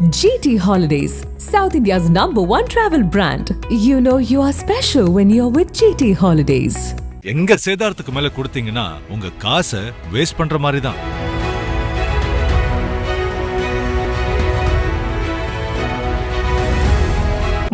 GT Holidays, South India's #1 travel brand. You know you are special when you're with GT Holidays. எங்க சேதாரத்துக்கு மேல கொடுத்தீங்கன்னா உங்க காசை waste பண்ற மாதிரி தான்.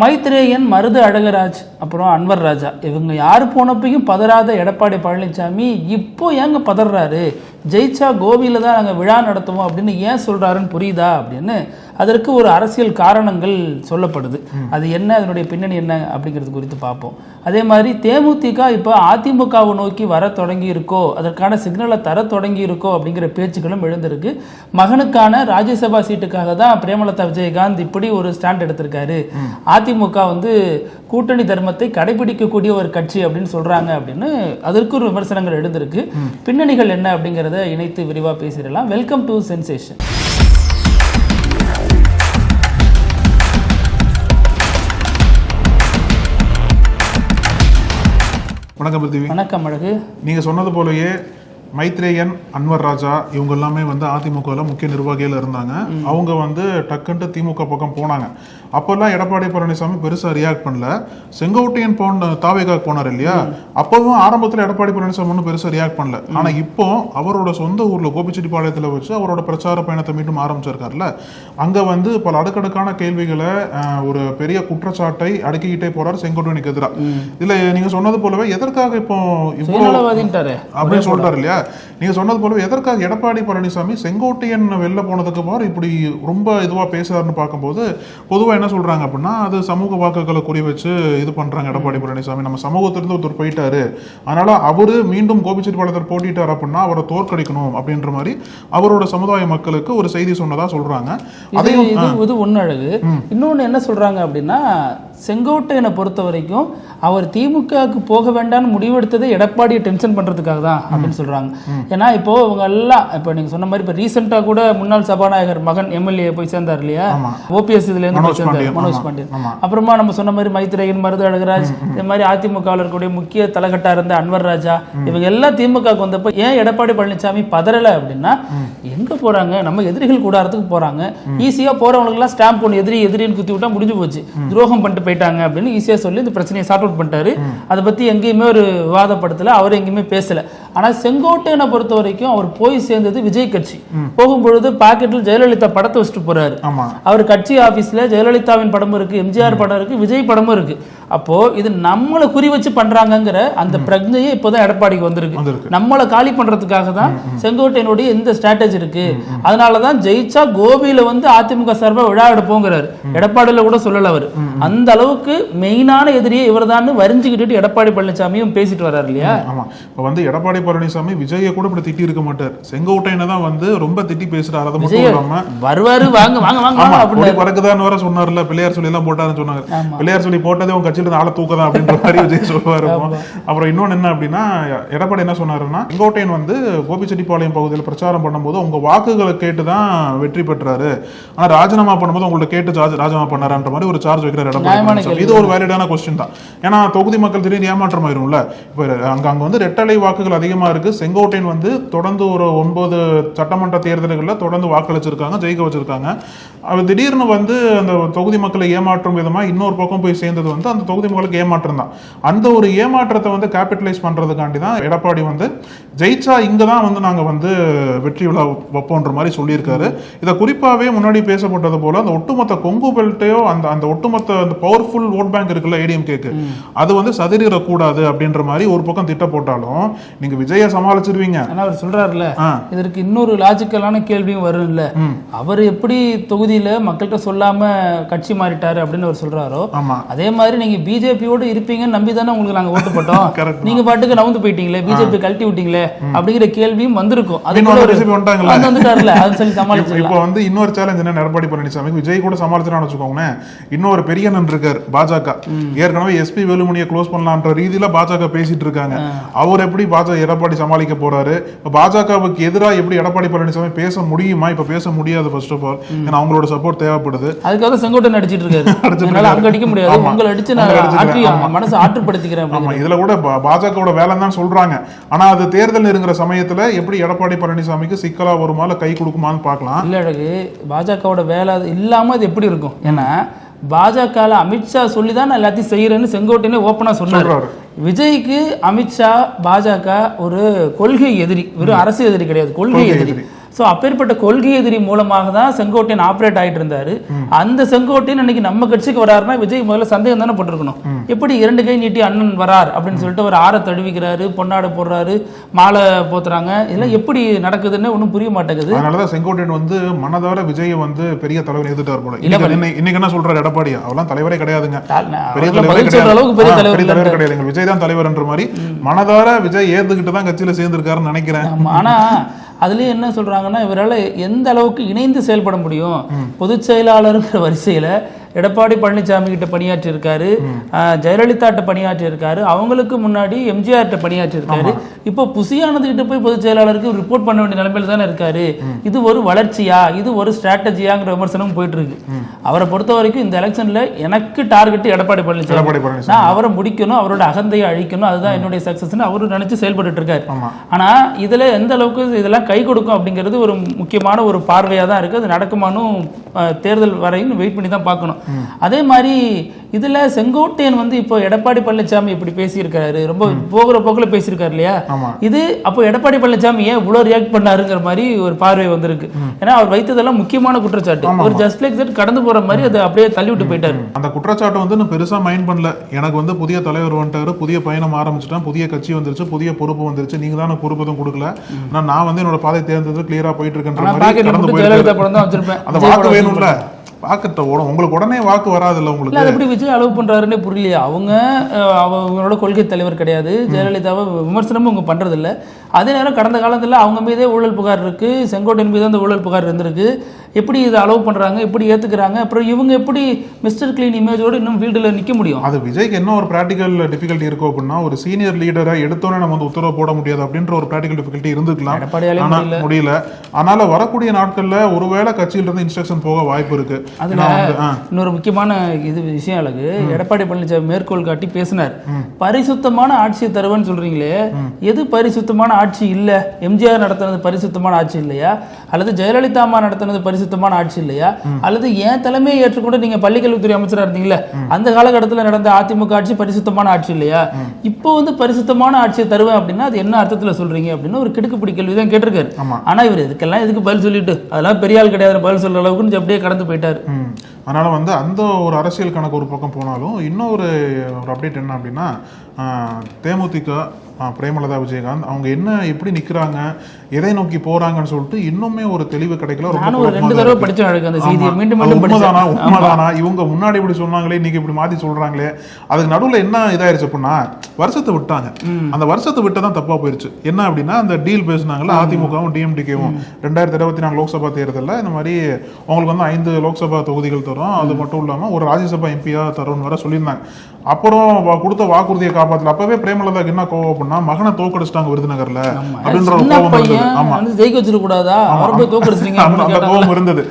மைத்ரேயன், மருது அழகராஜ், அப்புறம் அன்வர் ராஜா, இவங்க யார் போனப்பையும் பதறாத எடப்பாடி பழனிசாமி இப்போ ஏங்க பதறாரு? ஜெயிச்சா கோவில தான் நாங்கள் விழா நடத்துவோம் அப்படின்னு ஏன் சொல்றாருன்னு புரியுதா அப்படின்னு அதற்கு ஒரு அரசியல் காரணங்கள் சொல்லப்படுது. அது என்ன, அதனுடைய பின்னணி என்ன அப்படிங்கிறது குறித்து பார்ப்போம். அதே மாதிரி தேமுதிக இப்போ அதிமுகவை நோக்கி வர தொடங்கி இருக்கோ, அதற்கான சிக்னலை தர தொடங்கி இருக்கோ அப்படிங்கிற பேச்சுக்களும் எழுந்திருக்கு. மகனுக்கான ராஜ்யசபா சீட்டுக்காக தான் பிரேமலதா விஜயகாந்த் இப்படி ஒரு ஸ்டாண்ட் எடுத்திருக்காரு. அதிமுக கூட்டணி தர்மத்தை கடைபிடிக்கக்கூடிய ஒரு கட்சி அப்படின்னு சொல்றாங்க அப்படின்னு அதற்கு ஒரு விமர்சனங்கள் எழுந்திருக்கு. பின்னணிகள் என்ன அப்படிங்கிறத இணைத்து விரிவாக பேசிடலாம். Welcome to sensation. வணக்கம் பிருத்திவி. வணக்கம் அழகு. நீங்க சொன்னது போலயே மைத்ரேயன், அன்வர் ராஜா இவங்க எல்லாமே அதிமுகவில் முக்கிய நிர்வாகிகள் இருந்தாங்க. அவங்க டக்குன்ட்டு திமுக பக்கம் போனாங்க. அப்போல்லாம் எடப்பாடி பழனிசாமி பெருசாக ரியாக்ட் பண்ணல. செங்கோட்டையன் தாவேகா போனார் இல்லையா, அப்போவும் ஆரம்பத்தில் எடப்பாடி பழனிசாமி ஒன்றும் பெருசாக ரியாக்ட் பண்ணல. ஆனால் இப்போ அவரோட சொந்த ஊரில் கோபிச்செட்டிப்பாளையத்தில் வச்சு அவரோட பிரச்சார பயணத்தை மீண்டும் ஆரம்பிச்சிருக்காருல, அங்கே பல அடுக்கடுக்கான கேள்விகளை, ஒரு பெரிய குற்றச்சாட்டை அடுக்கிக்கிட்டே போறாரு செங்கோட்டையனுக்கு எதிராக. இல்லை நீங்க சொன்னது போலவே எதற்காக இப்போ அப்படின்னு சொல்றாரு இல்லையா, நீங்க சொன்னது போலவே எதற்காக எடப்பாடி பழனிசாமி செங்கோட்டையன் வெளில போனதுக்கு அப்புறம் இப்படி ரொம்ப இதுவா பேசுறாருன்னு பார்க்கும்போது பொதுவாக என்ன சொல்றாங்க அப்படின்னா, அது சமூக வாக்குகளை குறி வச்சு இது பண்றாங்க. எடப்பாடி பழனிசாமி நம்ம சமூகத்திலிருந்து ஒருத்தர் போயிட்டாரு, அதனால அவரு மீண்டும் கோபிச்செட்டிப்பாளையத்தில் போட்டிட்டார் அப்படின்னா அவரை தோற்கடிக்கணும் அப்படின்ற மாதிரி அவரோட சமுதாய மக்களுக்கு ஒரு செய்தி சொன்னதா சொல்றாங்க. அதையும் ஒன்னு அழகு. இன்னொன்னு என்ன சொல்றாங்க அப்படின்னா, செங்கோட்டையனை பொறுத்த வரைக்கும் அவர் திமுகவுக்கு போக வேண்டாம்னு முடிவெடுத்ததை எடப்பாடியை டென்ஷன் பண்றதுக்காக தான் அப்படின்னு சொல்றாங்க. ஏன்னா இப்போ இவங்க எல்லாம் இப்போ நீங்க சொன்ன மாதிரி இப்போ ரீசெண்டா கூட முன்னாள் சபாநாயகர் மகன் எம்எல்ஏ போய் சேர்ந்தார் இல்லையா, ஓபிஎஸ் இதுல இருந்து மனோஜ் பாண்டியன். அப்புறமா நம்ம சொன்ன மாதிரி மைத்ரேயன், மருது அழகராஜ், இந்த மாதிரி அதிமுக இருக்கக்கூடிய முக்கிய தலைகட்டா இருந்த அன்வர் ராஜா, இவங்க எல்லாம் திமுக வந்தப்போ ஏன் எடப்பாடி பழனிசாமி பதறல அப்படின்னா, எங்க போறாங்க, நம்ம எதிரிகள் கூடாரத்துக்கு போறாங்க, ஈஸியா போறவங்களுக்கு எல்லாம் ஸ்டாம்ப் ஒன்று எதிரின்னு குத்தி விட்டா முடிஞ்சு போச்சு, துரோகம் பண்ணிட்டு போயிட்டாங்க அப்படின்னு ஈஸியா சொல்லி இந்த பிரச்சனையை சார்ட் அவுட் பண்ணிட்டாரு. அதை பத்தி எங்கேயுமே ஒரு விவாதப்படுத்தல, அவர் எங்கேயுமே பேசல. ஆனா செங்கோட்டையனை பொறுத்த வரைக்கும் அவர் போய் சேர்ந்தது விஜய் கட்சி. போகும்பொழுது பாக்கெட்டில் ஜெயலலிதா படத்தை வச்சுட்டு போறாரு. அவர் கட்சி ஆபீஸ்ல ஜெயலலிதாவின் படமும் இருக்கு, எம்ஜிஆர் படம் இருக்கு, விஜய் படமும் இருக்கு. அப்போ இது நம்மளை குறி வச்சு பண்றாங்கிற அந்த பிரஜையே இப்போதான் எடப்பாடிக்கு வந்திருக்கு. நம்மளை காலி பண்றதுக்காக தான் செங்கோட்டையனுடைய இந்த ஸ்ட்ராட்டஜி இருக்கு. அதனாலதான் ஜெயிச்சா கோபியில அதிமுக சார்பா விழா எடுப்போங்கிறாரு. எடப்பாடியில கூட சொல்லல அவர். அந்த அளவுக்கு மெயினான எதிரியே இவர் தான் வரிஞ்சுக்கிட்டு எடப்பாடி பழனிசாமியும் பேசிட்டு வர்றாரு இல்லையா. இப்போ எடப்பாடி பழனிசாமி விஜயை கூட இப்படி திட்டி இருக்க மாட்டார், செங்கோட்டையனை தான் ரொம்ப திட்டி பேசுறாரு. அதை மட்டும் இல்லாம வருவாரு, வாங்க வாங்க வாங்க பறக்குதான் வர சொன்னார்ல, பிள்ளையார் சொல்லி எல்லாம் போட்டாருன்னு சொன்னாங்க. பிள்ளையார் சொல்லி போட்டதே உங்க கட்சியில ஆள தூக்கதான் அப்படின்ற மாதிரி விஜய் சொல்லுவாரு. அப்புறம் இன்னொன்னு என்ன அப்படின்னா, எடப்பாடி என்ன சொன்னாருன்னா, செங்கோட்டையன் கோபிச்செட்டிப்பாளையம் பகுதியில் பிரச்சாரம் பண்ணும்போது உங்க வாக்குகளை கேட்டுதான் வெற்றி பெற்றாரு, ஆனா ராஜினாமா பண்ணும்போது உங்கள்ட்ட கேட்டு ராஜினாமா பண்ணாருன்ற மாதிரி ஒரு சார்ஜ் வைக்கிறார் எடப்பாடி. இது ஒரு வேலிடான கொஸ்டின் தான். ஏன்னா தொகுதி மக்கள் திடீர்னு ஏமாற்றம் ஆயிரும்ல. இப்ப அங்க ரெட்டலை வாக்குகள் அதிகமா இருக்கு. செங்கோட்டையன் தொடர்ந்து ஒரு 9 சட்டமன்ற தேர்தல்களில் தொடர்ந்து வாக்களிச்சிருக்காங்க, ஜெயிக்க வச்சிருக்காங்க. அவர் திடீர்னு அந்த தொகுதி மக்களை ஏமாற்றும் விதமா இன்னொரு பக்கம் போய் சேர்ந்தது அந்த தொகுதி மக்களுக்கு ஏமாற்றம் தான். அந்த ஒரு ஏமாற்றத்தை கேபிட்டலைஸ் பண்றதுக்காண்டி தான் எடப்பாடி ஜெயிச்சா இங்கதான் நாங்க வெற்றி விழா வைப்போன்ற மாதிரி சொல்லியிருக்காரு. இதை குறிப்பாவே முன்னாடி பேசப்பட்டது போல அந்த ஒட்டுமொத்த கொங்கு பெல்ட்டையோ அந்த ஒட்டுமொத்த அந்த பவர்ஃபுல் ஓட் பேங்க் இருக்குல்ல ஏடிஎம்கேக்கு, அது சதிரிடக்கூடாது அப்படின்ற மாதிரி ஒரு பக்கம் திட்ட போட்டாலும் நீங்க விஜய சமாளிச்சிருவீங்க. அவர் சொல்றாருல்ல, இதற்கு இன்னொரு லாஜிக்கலான கேள்வியும் வரும் இல்ல, அவர் எப்படி தொகுதியில மக்கள்கிட்ட சொல்லாம கட்சி மாறிட்டாரு அப்படின்னு அவர் சொல்றாரோ, அதே மாதிரி நீங்க பிஜேபியோடு இருப்பீங்கன்னு நம்பி தானே உங்களுக்கு நாங்க ஓட்டு போட்டோம், நீங்க பாட்டுக்கு நவுந்து போயிட்டீங்களே, பிஜேபி கழட்டி விட்டீங்களே அப்படிங்கிற கேள்வியும் வந்திருக்கும். இப்போ இன்னொரு சேலஞ்ச் என்ன, எடப்பாடி பழனிசாமி விஜய் கூட சமாளிச்சான்னு வச்சுக்கோங்க, இன்னொரு பெரிய நன் இருக்காரு பாஜக, ஏற்கனவே எஸ்பி வேலுமணியை க்ளோஸ் பண்ணலான்ற ரீதியில பாஜக பேசிட்டு இருக்காங்க. அவர் எப்படி எடப்பாடி சமாளிக்க போறாரு. பாஜகவுக்கு எதிராக எப்படி எடப்பாடி பழனிசாமி பேச முடியுமா? இப்ப பேச முடியாது. ஃபர்ஸ்ட் ஆஃப் ஆல் ஏன்னா அவங்களோட சப்போர்ட் தேவைப்படுது. அதுக்காக செங்கோட்டையன் அடிச்சிட்டு இருக்காரு. அங்க அடிக்க முடியாது, உங்களை அடிச்சு நான் மனசு ஆற்றுப்படுத்திக்கிறேன். ஆமா, இதுல கூட பாஜகவோட வேலை தான் சொல்றாங்க. ஆனா அது தேர்தல் நெருங்குற சமயத்துல எப்படி எடப்பாடி பழனிசாமிக்கு சிக்கலா வருமா இல்ல கை கொடுக்குமான்னு பார்க்கலாம். இல்ல அழகு, பாஜகவோட வேலை இல்லாம அது எப்படி இருக்கும்? ஏன்னா பாஜக அமித்ஷா சொல்லிதான் நான் எல்லாத்தையும் செய்யறேன்னு செங்கோட்டையனே ஓப்பனா சொன்னாரு. விஜய்க்கு அமித்ஷா பாஜக ஒரு கொள்கை எதிரி, வெறும் அரசு எதிரி கிடையாது, கொள்கை எதிரி. ஸோ அப்பேற்பட்ட கொள்கை எதிரி மூலமாக தான் செங்கோட்டையன் ஆப்ரேட் ஆகிட்டு இருந்தாரு. அந்த செங்கோட்டையன் இன்னைக்கு நம்ம கட்சிக்கு வராருன்னா விஜய் முதல்ல சந்தேகம் தானே போட்டிருக்கணும். எப்படி 2 கை நீட்டி அண்ணன் வரார் அப்படின்னு சொல்லிட்டு ஒரு ஆற தழுவிக்கிறாரு, பொன்னாடை போடுறாரு, மாலை போத்துறாங்க. இதெல்லாம் எப்படி நடக்குதுன்னு ஒன்றும் புரிய மாட்டேங்குது. அதனாலதான் செங்கோட்டையன் வந்து மனதார விஜய் வந்து பெரிய தலைவர் எதிர்த்தார் போல. இன்னைக்கு என்ன சொல்றாரு எடப்பாடி? அவெல்லாம் தலைவரே கிடையாதுங்க, பெரிய தலைவர் கிடையாது, விஜய் தான் தலைவர் என்ற மாதிரி மனதார விஜய் ஏத்துக்கிட்டு தான் கட்சியில சேர்ந்திருக்காருன்னு நினைக்கிறேன். ஆனா அதுலயும் என்ன சொல்றாங்கன்னா, இவரால் எந்த அளவுக்கு இணைந்து செயல்பட முடியும்? பொதுச் செயலாளருங்கிற வரிசையில எடப்பாடி பழனிசாமி கிட்ட பணியாற்றி இருக்காரு, ஜெயலலிதா பணியாற்றி இருக்காரு, அவங்களுக்கு முன்னாடி எம்ஜிஆர் பணியாற்றி இருக்காரு. இப்போ புசியானது கிட்ட போய் பொதுச் செயலாளருக்கு ரிப்போர்ட் பண்ண வேண்டிய நிலைமையில தானே இருக்காரு. இது ஒரு வளர்ச்சியா, இது ஒரு ஸ்ட்ராட்டஜியாங்கிற விமர்சனம் போயிட்டு இருக்கு. அவரை பொறுத்த வரைக்கும் இந்த எலெக்ஷன்ல எனக்கு டார்கெட் எடப்பாடி பழனிசாமி, நான் அவரை முடிக்கணும், அவரோட அகந்தையை அழிக்கணும், அதுதான் என்னுடைய சக்சஸ் அவரு நினைச்சு செயல்பட்டு இருக்காரு. ஆனா இதுல எந்த அளவுக்கு இதெல்லாம் கை கொடுக்கும் அப்படிங்கிறது ஒரு முக்கியமான ஒரு பார்வையா தான் இருக்கு. அது நடக்குமானும் தேர்தல் வரையும் வெயிட் பண்ணி தான் பார்க்கணும். அதே மாதிரி இதுல செங்கோட்டையன் வந்து இப்போ எடப்பாடி பழனிசாமி இப்படி பேசியிருக்காரு, ரொம்ப போகிற போக்குல பேசியிருக்காரு இல்லையா? இது அப்போ எடப்பாடி பழனிசாமி ஏன் இவ்வளவு ரியாக்ட் பண்ணாருங்கிற மாதிரி ஒரு பார்வை வந்திருக்கு. ஏன்னா அவர் வைத்ததெல்லாம் முக்கியமான குற்றச்சாட்டு, ஒரு ஜஸ்ட் லைக் தட் கடந்து போற மாதிரி அதை அப்படியே தள்ளி விட்டு போயிட்டாரு. அந்த குற்றச்சாட்டு வந்து நான் பெருசா மைண்ட் பண்ணல. எனக்கு வந்து புதிய தலைவர் வந்துட்டாரு, புதிய பயணம் ஆரம்பிச்சுட்டான், புதிய கட்சி வந்துருச்சு, புதிய பொறுப்பு வந்துருச்சு, நீங்க தானே பொறுப்பு தான் கொடுக்கல, நான் வந்து என்னோட பாதை தேர்ந்தது கிளியரா போயிட்டு இருக்கேன். அந்த வாக்கு வேணும்ல, வாக்குட்ட உங்களுக்கு உடனே வாக்கு வராது இல்ல உங்களுக்கு. அது எப்படி விஜய் அலோவ் பண்றாருன்னே புரியலையா? அவங்களோட கொள்கை தலைவர் கிடையாது, ஜெயலலிதாவை விமர்சனமும் அவங்க பண்றது இல்லை. அதே நேரம் கடந்த காலத்துல அவங்க மீதே ஊழல் புகார் இருக்கு, செங்கோட்டையன் மீது அந்த ஊழல் புகார் இருந்திருக்கு. எப்படி இதை அலோவ் பண்றாங்க, எப்படி ஏத்துக்கிறாங்க? அப்புறம் இவங்க எப்படி மிஸ்டர் கிளீன் இமேஜோடு இன்னும் ஃபீல்டுல நிக்க முடியும்? அது விஜய்க்கு என்ன ஒரு பிராக்டிகல் டிஃபிகல்ட்டி இருக்கும் அப்படின்னா, ஒரு சீனியர் லீடரை எடுத்தோன்னே நம்ம வந்து உத்தரவு போட முடியாது அப்படின்ற ஒரு பிராக்டிகல் டிஃபிகல்ட்டி இருந்துக்கலாம், முடியல. அதனால வரக்கூடிய நாட்கள்ல ஒருவேளை கட்சியில இருந்து இன்ஸ்ட்ரக்ஷன் போக வாய்ப்பு இருக்கு. அதுல இன்னொரு முக்கியமான விஷயம் அழகு, எடப்பாடி பழனிசாமி மேற்கோள் காட்டி பேசினார், பரிசுத்தமான ஆட்சியை தருவேன்னு சொல்றீங்களே, எது பரிசுத்தமான ஆட்சி இல்ல? எம்ஜிஆர் நடத்தினது பரிசுத்தமான ஆட்சி இல்லையா? அல்லது ஜெயலலிதா அம்மா நடத்தினது பரிசுத்தமான ஆட்சி இல்லையா? அல்லது ஏன் தலைமையை ஏற்றுக்கொண்டு நீங்க பள்ளிக்கல்வித்துறை அமைச்சரா இருந்தீங்களா, அந்த காலகட்டத்தில் நடந்த அதிமுக ஆட்சி பரிசுத்தமான ஆட்சி இல்லையா? இப்போ வந்து பரிசுத்தமான ஆட்சியை தருவேன் அப்படின்னா அது என்ன அர்த்தத்துல சொல்றீங்க அப்படின்னு ஒரு கிடுக்குப்பிடி கேள்விதான் கேட்டிருக்காரு. ஆனா இவர் இதுக்கெல்லாம் எதுக்கு பதில் சொல்லிட்டு, அதெல்லாம் பெரிய ஆள் கிடையாது பதில் சொல்ற அளவுக்கு அப்படியே கடந்து போயிட்டாரு. அதனால வந்து அந்த ஒரு அரசியல் கணக்கு ஒரு பக்கம் போனாலும் இன்னொரு அப்டேட் என்ன அப்படின்னா, தேமுதிக பிரேமலதா விஜயகாந்த் அவங்க என்ன எப்படி நிக்கிறாங்க, எதை நோக்கி போறாங்கன்னு சொல்லிட்டு இன்னுமே ஒரு தெளிவு கிடைக்கல. உண்மைதானா இவங்க முன்னாடி இப்படி சொன்னாங்களே, இன்னைக்கு இப்படி மாத்தி சொல்றாங்களே, அதுக்கு நடுவுல என்ன இதாயிருச்சு அப்படின்னா, வருஷத்தை விட்டாங்க. அந்த வருஷத்தை விட்டதான் தப்பா போயிருச்சு. என்ன அப்படின்னா, அந்த டீல் பேசினாங்கல்ல அதிமுகவும் டிஎம்டிகேவும் 2024 லோக்சபா தேர்தலில் இந்த மாதிரி அவங்களுக்கு வந்து 5 லோக்சபா தொகுதிகள் தரும், அது மட்டும் இல்லாம ஒரு ராஜ்யசபா எம்பியா தரும்னு வர சொல்லியிருந்தாங்க. அப்புறம் கொடுத்த வாக்குறுதியை காப்பாற்றல. அப்பவே பிரேமலதாக்கு என்ன கோவம் அப்படின்னா, மகனை தோக்கடிச்சிட்டாங்க விருதுநகர்ல அப்படின்ற ஒரு கோவம் இருந்தது.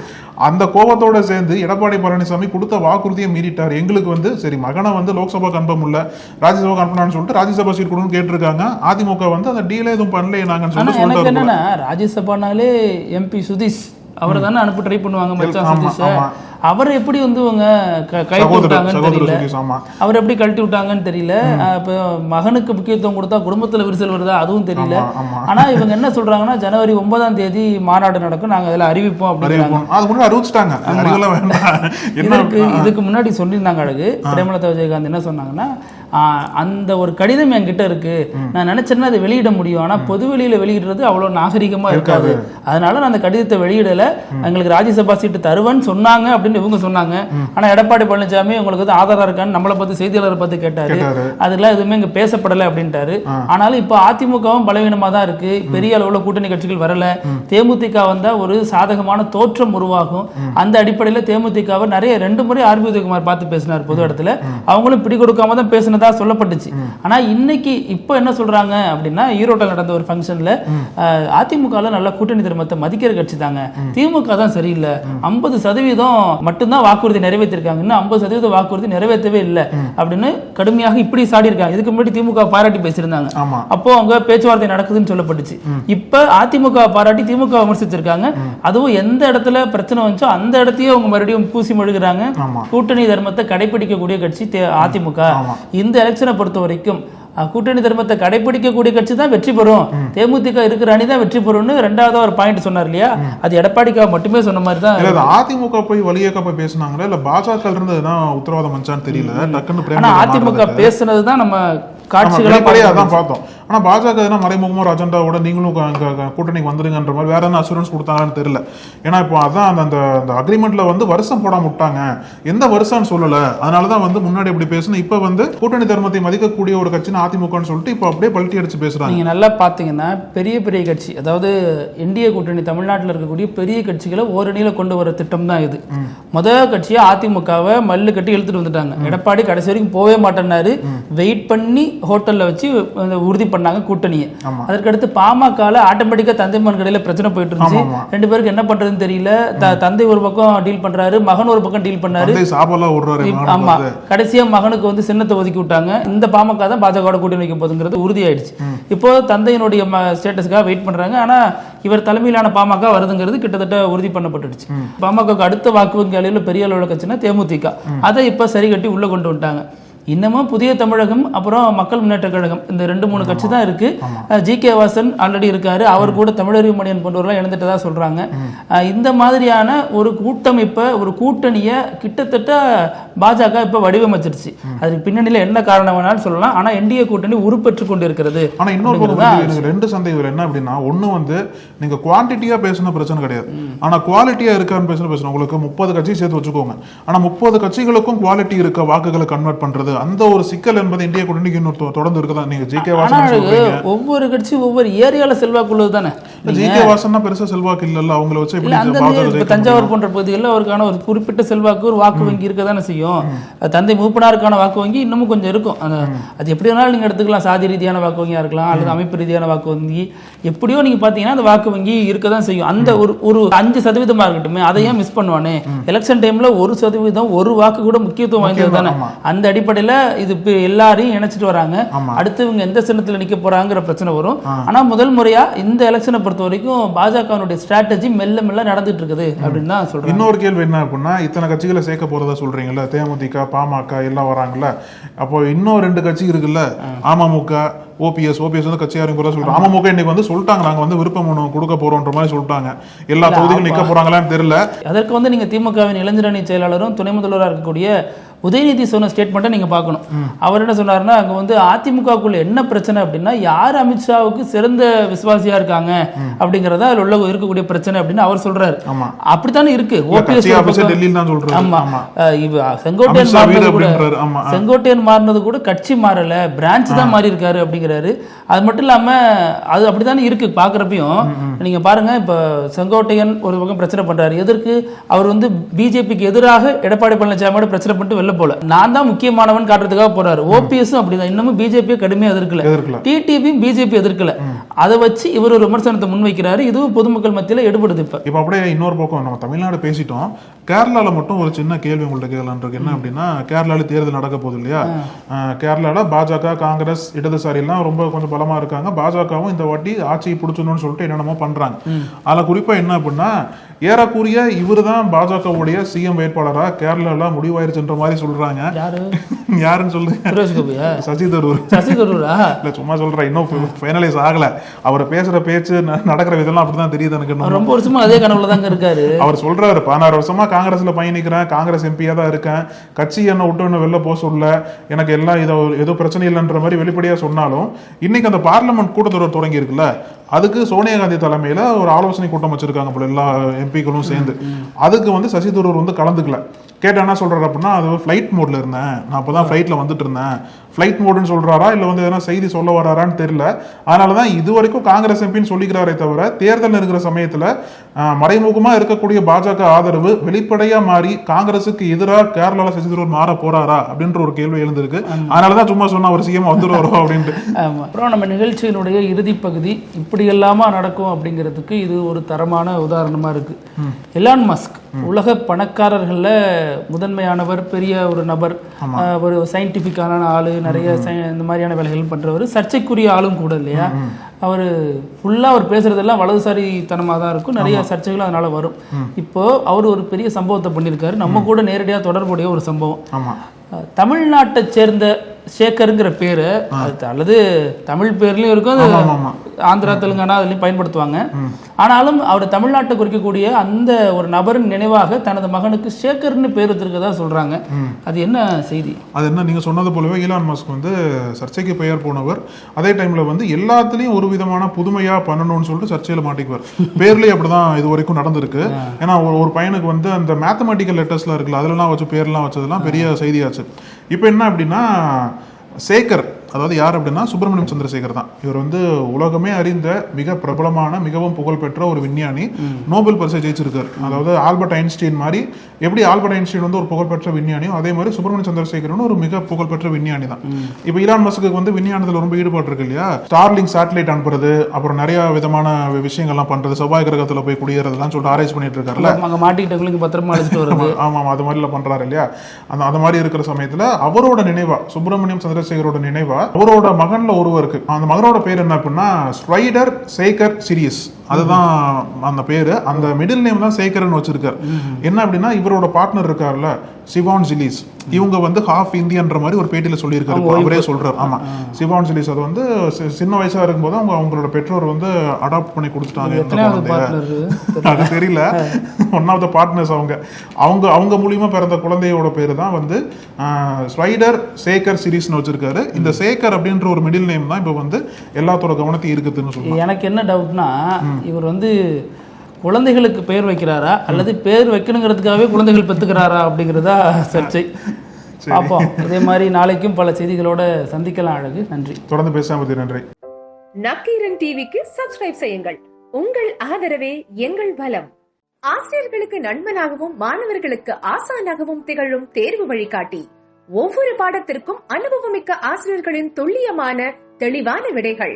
அந்த கோபத்தோட சேர்ந்து எடப்பாடி பழனிசாமி கொடுத்த வாக்குறுதியை மீறிட்டார். எங்களுக்கு வந்து சரி மகனை வந்து லோக்சபா கன்ஃபார்ம் இல்ல, ராஜ்யசபா கன்ஃபார்ம் சொல்லிட்டு ராஜ்யசபா சீட் கொடுன்னு கேட்டிருக்காங்க. அதிமுக வந்து அந்த டீலே எதுவும் பண்ணல நாங்கன்னு சொல்லிட்டு, ராஜ்யசபானாலே எம்பி சுதீஷ் அவரை தானே அனுப்பி ட்ரை பண்ணுவாங்க. மச்சான் சுதீஷ் அவர் எப்படி வந்து இவங்க கழட்டி விட்டாங்கன்னு தெரியல, அவர் எப்படி கழட்டி விட்டாங்கன்னு தெரியல. இப்போ மகனுக்கு முக்கியத்துவம் கொடுத்தா குடும்பத்துல விரிசல் வருதா அதுவும் தெரியல. ஆனா இவங்க என்ன சொல்றாங்கன்னா, ஜனவரி 9ஆம் தேதி மாநாடு நடக்கும், நாங்க அதுல அறிவிப்போம் அப்படின்னு. இதுக்கு முன்னாடி சொல்லியிருந்தாங்க அழகு. பிரேமலதா விஜயகாந்த் என்ன சொன்னாங்கன்னா, அந்த ஒரு கடிதம் என்கிட்ட இருக்கு, நான் நினைச்சேன்னா அதை வெளியிட முடியும், ஆனா பொது வெளியில வெளியிடுறது அவ்வளவு நாகரிகமா இருக்காது, அதனால நான் அந்த கடிதத்தை வெளியிடல, எங்களுக்கு ராஜ்யசபா சீட்டு தருவேன்னு சொன்னாங்க அப்படின்னு இவங்க சொன்னாங்க. ஆனா எடப்பாடி பழனிசாமி உங்களுக்கு வந்து ஆதாரம் இருக்கான்னு நம்மளை பார்த்து செய்தியாளரை பார்த்து கேட்டாரு, அதெல்லாம் எதுவுமே இங்க பேசப்படலை அப்படின்ட்டாரு. ஆனாலும் இப்ப அதிமுகவும் பலவீனமா தான் இருக்கு, பெரிய அளவுல கூட்டணி கட்சிகள் வரல. தேமுதிக வந்தா ஒரு சாதகமான தோற்றம் உருவாகும். அந்த அடிப்படையில தேமுதிகவை நிறைய 2 முறை ஆர்பி உதயகுமார் பார்த்து பேசினார் பொது இடத்துல, அவங்களும் பிடி கொடுக்காம தான் பேசினதா நடந்ததா சொல்லப்பட்டுச்சு. ஆனா இன்னைக்கு இப்போ என்ன சொல்றாங்க அப்படின்னா, ஈரோட்டில் நடந்த ஒரு ஃபங்க்ஷன்ல அதிமுக நல்ல கூட்டணி தர்மத்தை மதிக்கிற கட்சி தாங்க, திமுக தான் சரியில்லை, 50% மட்டும்தான் வாக்குறுதி நிறைவேற்றிருக்காங்க, இன்னும் 50% வாக்குறுதி நிறைவேற்றவே இல்லை அப்படின்னு கடுமையாக இப்படி சாடி இருக்காங்க. இதுக்கு முன்னாடி திமுக பாராட்டி பேசியிருந்தாங்க, அப்போ அவங்க பேச்சுவார்த்தை நடக்குதுன்னு சொல்லப்பட்டுச்சு. இப்ப அதிமுக பாராட்டி திமுக விமர்சிச்சிருக்காங்க. அதுவும் எந்த இடத்துல பிரச்சனை வந்துச்சோ அந்த இடத்தையும் அவங்க மறுபடியும் பூசி மொழிகிறாங்க. கூட்டணி தர்மத்தை கடைபிடிக்கக்கூடிய கட்சி அதிமுக. இந்த எலெக்ஷனை பொறுத்த வரைக்கும் கூட்டணி தர்மத்தை கடைபிடிக்கக்கூடிய கட்சி தான் வெற்றி பெறும், தேமுதிக இருக்கிற அணி தான் வெற்றி பெறும்னு ரெண்டாவது ஒரு பாயிண்ட் சொன்னார் இல்லையா, அது எடப்பாடிக்கா மட்டுமே சொன்ன மாதிரி தான். அதிமுக போய் வழியேக்க போய் பேசினாங்களா இல்ல பாஜக இருந்ததுதான் உத்தரவாதம் மச்சான்னு தெரியல. டக்குன்னு அதிமுக பேசுனதுதான் நம்ம காட்சிகளை பார்த்தோம். ஆனா பாஜக மறைமுகமா அஜெண்டாவோட நீங்களும் கூட்டணிக்கு வந்துருங்கன்ற மாதிரி வேற என்ன அசூரன்ஸ் கொடுத்தாங்கன்னு தெரியல. ஏன்னா இப்போ அதான் அந்த அக்ரிமெண்ட்ல வருஷம் போடாம விட்டாங்க, எந்த வருஷம்னு சொல்லல, அதனாலதான் முன்னாடி இப்படி பேசணும். இப்ப கூட்டணி தர்மத்தை மதிக்கக்கூடிய ஒரு கட்சி அதிமுகன்னு சொல்லிட்டு இப்ப அப்படியே பல்ட்டி அடிச்சு பேசுறாங்க. நீங்க நல்லா பாத்தீங்கன்னா பெரிய பெரிய கட்சி, அதாவது என்டிஏ கூட்டணி தமிழ்நாட்டில் இருக்கக்கூடிய பெரிய கட்சிகளை ஓரணியில கொண்டு வர திட்டம் தான் இது. முதல் கட்சியா அதிமுகவை மல்லு கட்டி இழுத்துட்டு வந்துட்டாங்க. எடப்பாடி கடைசி வரைக்கும் போவே மாட்டேன்னாரு, வெயிட் பண்ணி ஹோட்டல்ல வச்சு உறுதி பண்ணாங்க கூட்டணியை. அதற்கடுத்து பாமகல ஆட்டோமேட்டிக்கா தந்தைமான் கடையில பிரச்சனை போயிட்டு இருந்துச்சு. ரெண்டு பேருக்கு என்ன பண்றதுன்னு தெரியல. தந்தை ஒரு பக்கம் டீல் பண்றாரு, மகன் ஒரு பக்கம் டீல் பண்ணாரு. ஆமா, கடைசியா மகனுக்கு சின்னத்தை ஒதுக்கி விட்டாங்க. இந்த பாமக தான் பாஜக கூட்டணி வைக்க போதுங்கிறது உறுதியாயிடுச்சு. இப்போ தந்தையினுடைய ஸ்டேட்டஸ்க்காக வெயிட் பண்றாங்க. ஆனா இவர் தலைமையிலான பாமக வருதுங்கிறது கிட்டத்தட்ட உறுதி பண்ணப்பட்டுடுச்சு. பாமக அடுத்த வாக்கு வங்கி அளவில் பெரிய அளவில் கட்சினா தேமுதிக, அதை இப்ப சரி கட்டி உள்ள கொண்டு வந்துட்டாங்க. இன்னமும் புதிய தமிழகம் அப்புறம் மக்கள் முன்னேற்ற கழகம் இந்த 2-3 கட்சி தான் இருக்கு. ஜி.கே. வாசன் ஆல்ரெடி இருக்காரு, அவர் கூட தமிழறிவு மணியன் போன்றவர்கள் இணைந்துட்டதா சொல்றாங்க. இந்த மாதிரியான ஒரு கூட்டமைப்பை ஒரு கூட்டணியை கிட்டத்தட்ட பாஜக இப்ப வடிவமைச்சிருச்சு. அதுக்கு பின்னணியில என்ன காரணம் வேணாலும் சொல்லலாம். ஆனா என்டிஏ கூட்டணி உருப்பெற்று கொண்டு இருக்கிறது. ஆனா இன்னொரு ரெண்டு சந்தேகம் என்ன அப்படின்னா, ஒண்ணு நீங்க குவான்டிட்டியா பேசின பிரச்சனை கிடையாது, ஆனா குவாலிட்டியா இருக்கான்னு பேசணும். உங்களுக்கு 30 கட்சி சேர்த்து வச்சுக்கோங்க, ஆனா 30 கட்சிகளுக்கும் குவாலிட்டி இருக்க வாக்குகளை கன்வெர்ட் பண்றது அந்த ஒரு சிக்கல் என்பது இந்திய கூட்டணிக்கு இன்னொரு தொடர்ந்து இருக்குதான். நீங்க ஜி.கே. வாசன் சொல்றீங்க, ஒவ்வொரு கட்சி ஒவ்வொரு ஏரியால செல்வாக்கு உள்ளது தானே. ஜி.கே. வாசன்னா பெருசா செல்வாக்கு இல்லல்ல, அவங்கள வச்சு எப்படி தஞ்சாவூர் போன்ற பகுதிகளில் அவருக்கான ஒரு குறிப்பிட்ட செல்வாக்கு ஒரு வாக்கு வங்கி இருக்க தானே செய்யும். தந்தை மூப்பனாருக்கான வாக்கு வங்கி இன்னமும் கொஞ்சம் இருக்கும். அது எப்படி வேணாலும் நீங்க எடுத்துக்கலாம், சாதி ரீதியான வாக்கு வங்கியா இருக்கலாம் அல்லது அமைப்பு ரீதியான வாக்கு வங்கி, எப்படியோ நீங்க பாத்தீங்கன்னா அந்த வாக்கு வங்கி இருக்க தான் செய்யும். அந்த ஒரு 5% இருக்கட்டுமே, அதையும் மிஸ் பண்ணுவானே. எலெக்ஷன் டைம்ல 1% ஒரு வாக்கு கூட முக்கியத்துவம் வாய்ந்தது தானே. அந்த அடிப்படையில் இது எல்லாரையும் இணைச்சிட்டு வராங்க. அடுத்து இவங்க எந்த சின்னத்தில் நிக்க போறாங்கிற பிரச்சனை வரும். ஆனா முதல் முறையா இந்த எலெக்ஷனை பொறுத்த வரைக்கும் பாஜகவுடைய ஸ்ட்ராட்டஜி மெல்ல மெல்ல நடந்துட்டு இருக்குது அப்படின்னு தான் சொல்றேன். இன்னொரு கேள்வி என்ன அப்படின்னா, இத்தனை கட்சிகளை சேர்க்க போறதா சொல்றீங்கல்ல, தேமுதிக பாமக எல்லாம் வராங்கல்ல, அப்போ இன்னும் 2 கட்சி இருக்குல்ல, அமமுக ஓபிஎஸ் கட்சியாரும் கூட சொல்றாங்க. அமமுக இன்னைக்கு சொல்லிட்டாங்க, நாங்க விருப்பம் கொடுக்க போறோம்ன்ற மாதிரி சொல்லிட்டாங்க. எல்லா தொகுதிகளும் நிக்க போறாங்களான்னு தெரியல. அதற்கு நீங்க திமுகவின் இளைஞரணி செயலாளரும் துணை முதல்வராக இருக்கக்கூடிய உதயநிதி சொன்ன ஸ்டேட்மெண்ட்டை நீங்க பார்க்கணும். அவர் என்ன சொன்னாருன்னா, அங்க அதிமுகக்குள்ள என்ன பிரச்சனை அப்படின்னா, யார் அமித்ஷாவுக்கு சிறந்த விசுவாசியா இருக்காங்க அப்படிங்கறத அதுல உள்ள இருக்கக்கூடிய பிரச்சனை அப்படின்னு அவர் சொல்றாரு. அப்படித்தானே இருக்கு. செங்கோட்டையன் மாறினது கூட கட்சி மாறல, பிரான்ச் தான் மாறி இருக்காரு அப்படிங்கிறாரு. அது மட்டும் இல்லாம அது அப்படித்தானே இருக்கு பாக்குறப்பையும். நீங்க பாருங்க, இப்ப செங்கோட்டையன் ஒரு பக்கம் பிரச்சனை பண்றாரு. எதற்கு? அவர் பிஜேபிக்கு எதிராக எடப்பாடி பழனிசாமியோட பிரச்சனை பண்ணிட்டு வெளில போல, நான் தான் முக்கியமானவன் காட்டுறதுக்காக போறாரு. ஓபிஎஸ் அப்படிதான், இன்னமும் பிஜேபி கடுமையா எதிர்க்கல, டிடிவி பிஜேபி எதிர்க்கல. அதை வச்சு இவர் ஒரு விமர்சனத்தை முன்வைக்கிறாரு. இதுவும் பொதுமக்கள் மத்தியில எடுபடுது. இப்ப அப்படியே இன்னொரு பக்கம் நம்ம தமிழ்நாடு பேசிட்டோம், கேரளால மட்டும் ஒரு சின்ன கேள்வி உங்கள்ட்ட கேட்கலாம் இருக்கு. என்ன அப்படின்னா, கேரளால தேர்தல் நடக்க போகுது இல்லையா, கேரளால பாஜக காங்கிரஸ் இடதுசாரி எல்லாம் ரொம்ப கொஞ்சம் பலமா இருக்காங்க. பாஜகவும் இந்த வாட்டி ஆட்சியை பிடிச்சணும்னு சொல்லிட்டு என்னென்னமோ பண்றாங்க. அதுல குறிப்பா என்ன அப்படின்னா, ஏறக்குறைய இவரு தான் பாஜகவுடைய சிஎம் வேட்பாளரா கேரளால முடிவாயிருச்சுன்ற மாதிரி சொல்றாங்க. யாருன்னு சொல்லுங்க? சசி தரூர். இல்ல சும்மா சொல்றேன், இன்னும் ஃபைனலைஸ் ஆகல. அவர் பேசுற பேச்சு நடக்கிற விதம்லாம் அப்படிதான் தெரியுது எனக்கு. ரொம்ப வருஷமா அதே கனவுல தாங்க இருக்காரு. அவர் சொல்றாரு, 16 வருஷமா காங்கிரஸ்ல பயணிக்கிறேன், காங்கிரஸ் எம்பியா தான் இருக்கேன், கட்சி என்ன விட்டு என்ன வெளில போக சொல்ல, எனக்கு எல்லாம் ஏதோ பிரச்சனை இல்லைன்ற மாதிரி வெளிப்படையா சொன்னாலும், இன்னைக்கு அந்த பார்லிமெண்ட் கூட்டத்தொடர் தொடங்கி இருக்குல்ல, அதுக்கு சோனியா காந்தி தலைமையில ஒரு ஆலோசனை கூட்டம் வச்சிருக்காங்க போல எல்லா எம்பிக்களும் சேர்ந்து. அதுக்கு வந்து சசி தரூர் வந்து கலந்துக்கல. கேட்டா என்ன சொல்றாரு அப்படின்னா, அது ஃபிளைட் மோட்ல இருந்தேன், நான் அப்பதான் ஃபிளைட்ல வந்துட்டு இருந்தேன், ஃபிளைட் மோடுன்னு சொல்றாரா இல்ல வந்து எதனா செய்தி சொல்ல வராரான்னு தெரியல. அதனாலதான் இது வரைக்கும் காங்கிரஸ் எம்பின்னு சொல்லிக்கிறாரே தவிர தேர்தல் இருக்கிற சமயத்துல மறைமுகமா இருக்கக்கூடிய பாஜக ஆதரவு வெளிப்படையா மாறி காங்கிரசுக்கு எதிராக கேரளால சசி தரூர் மாற போறாரா அப்படின்ற ஒரு கேள்வி எழுந்திருக்கு. அதனாலதான் சும்மா சொன்னா ஒரு சிஎம் வந்துருவாரோ அப்படின்ட்டு. அப்புறம் நம்ம நிகழ்ச்சியினுடைய இறுதி பகுதி இப்படி எல்லாமா நடக்கும் அப்படிங்கிறதுக்கு இது ஒரு தரமான உதாரணமா இருக்கு. எலான் மஸ்க் உலக பணக்காரர்கள்ல முதன்மையானவர், பெரிய ஒரு நபர், ஒரு சயின்டிபிக்கான ஆளு, நிறைய இந்த மாதிரியான வேலைகள் பண்றவர், சர்ச்சைக்குரிய ஆளும் கூட இல்லையா. அவர் ஃபுல்லா அவர் பேசுறதெல்லாம் வலதுசாரித்தனமாக தான் இருக்கும், நிறைய சர்ச்சைகள் அதனால வரும். இப்போ அவர் ஒரு பெரிய சம்பவத்தை பண்ணியிருக்காரு, நம்ம கூட நேரடியா தொடர்புடைய ஒரு சம்பவம். தமிழ்நாட்டை சேர்ந்த சேகருங்கிற பேரு, அல்லது தமிழ் பேர்லயும் இருக்கும், ஆந்திரா தெலுங்கானா அதுலயும் பயன்படுத்துவாங்க. ஆனாலும் அவர் தமிழ்நாட்டை குறிக்கக்கூடிய அந்த ஒரு நபரின் நினைவாக தனது மகனுக்கு சேகர்னு பேர் வச்சிருக்கதா சொல்றாங்க. அது என்ன செய்தி? அது என்ன, நீங்க சொன்னது போலவே ஈலான் மஸ்க் வந்து சர்ச்சைக்கு பெயர் போனவர். அதே டைம்ல வந்து எல்லாத்துலயும் ஒரு விதமான புதுமையா பண்ணணும்னு சொல்லிட்டு சர்ச்சையில மாட்டிக்குவார். பேர்லயே அப்படிதான் இது வரைக்கும் நடந்திருக்கு. ஏன்னா ஒரு பையனுக்கு வந்து அந்த மேத்தமெட்டிக்கல் லெட்டர்ஸ்லாம் இருக்குல்ல, அதெல்லாம் வச்சு பேர்லாம் வச்சதெல்லாம் பெரிய செய்தியாச்சு. இப்போ என்ன அப்படின்னா, சேகர் அதாவது யார் அப்படின்னா சுப்பிரமணியம் சந்திரசேகர் தான். இவர் வந்து உலகமே அறிந்த மிக பிரபலமான மிகவும் புகழ்பெற்ற ஒரு விஞ்ஞானி, நோபல் பரிசை ஜெயிச்சிருக்காரு. அதாவது ஆல்பர்ட் ஐன்ஸ்டீன் மாதிரி, எப்படி ஆல்பர்ட் ஐன்ஸ்டீன் வந்து ஒரு புகழ்பெற்ற விஞ்ஞானியோ அதே மாதிரி சுப்பிரமணியம் சந்திரசேகரன் ஒரு மிக புகழ்பெற்ற விஞ்ஞானி தான். இப்போ ஈலான் மஸ்க்கு வந்து விஞ்ஞானத்தில் ரொம்ப ஈடுபாடு இருக்கு இல்லையா. ஸ்டார்லிங் சேட்டலைட் அனுப்புறது, அப்புறம் நிறைய விதமான விஷயங்கள்லாம் பண்றது, செவ்வாய் கிரகத்தில் போய் குடியேறதுலாம் சொல்லிட்டு ஆராய்ச்சி பண்ணிட்டு இருக்காருல்ல, மாட்டிக்கிட்டவங்களுக்கு பத்திரமா அழைச்சிட்டு வருது. ஆமாம், அது மாதிரிலாம் பண்றாரு இல்லையா. அந்த மாதிரி இருக்கிற சமயத்தில் அவரோட நினைவா, சுப்பிரமணியம் சந்திரசேகரோட நினைவா அவரோட மகன்ல ஒருவருக்கு, அந்த மகனோட பேர் என்ன அப்படின்னா ஸ்வைடர் சேகர் சிரியஸ், அதுதான் அந்த பேரு. அந்த மிடில் நேம் தான் சேகர்னு வச்சிருக்காரு. என்ன அப்படின்னா இவரோட பார்ட்னர் இருக்காருல்ல சிவான் ஜிலிஸ், இவங்க வந்து ஹாஃப் இந்தியன்ற மாதிரி ஒரு பேட்டியில சொல்லியிருக்காரு. அவரே சொல்றாரு. ஆமா, சிவான் ஜிலிஸ் அது வந்து சின்ன வயசா இருக்கும்போது அவங்களோட பெற்றோர் வந்து அடாப்ட் பண்ணி கொடுத்துட்டாங்க. அது தெரியல, ஒன் ஆஃப் த பார்ட்னர்ஸ் அவங்க மூலியமா பிறந்த குழந்தையோட பேரு தான் வந்து ஸ்வைடர் சேகர் சிரீஸ்னு வச்சிருக்காரு. இந்த சேகர் அப்படின்ற ஒரு மிடில் நேம் தான் இப்ப வந்து எல்லாத்தோட கவனத்தையும் இருக்குதுன்னு சொல்லுவாங்க. எனக்கு என்ன டவுட்னா, இவர் வந்து குழந்தைகளுக்கு பெயர் வைக்கிறாரா அல்லது பேர் வைக்கணுங்கிறதுக்காகவே குழந்தைகள் பெற்றுக்கிறாரா அப்படிங்கிறதா சர்ச்சை. பார்ப்போம். இதே மாதிரி நாளைக்கும் பல செய்திகளோட சந்திக்கலாம். அழகு, நன்றி. தொடர்ந்து பேசாம நன்றி. நக்கீரன் டிவிக்கு சப்ஸ்கிரைப் செய்யுங்கள். உங்கள் ஆதரவே எங்கள் பலம். ஆசிரியர்களுக்கு நண்பனாகவும் மாணவர்களுக்கு ஆசானாகவும் திகழும் தேர்வு வழிகாட்டி. ஒவ்வொரு பாடத்திற்கும் அனுபவமிக்க ஆசிரியர்களின் துல்லியமான தெளிவான விடைகள்.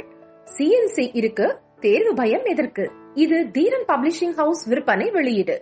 CNC இருக்கு, தேர்வு பயம் எதற்கு? இது தீரன் பப்ளிஷிங் ஹவுஸ் விற்பனை வெளியீடு.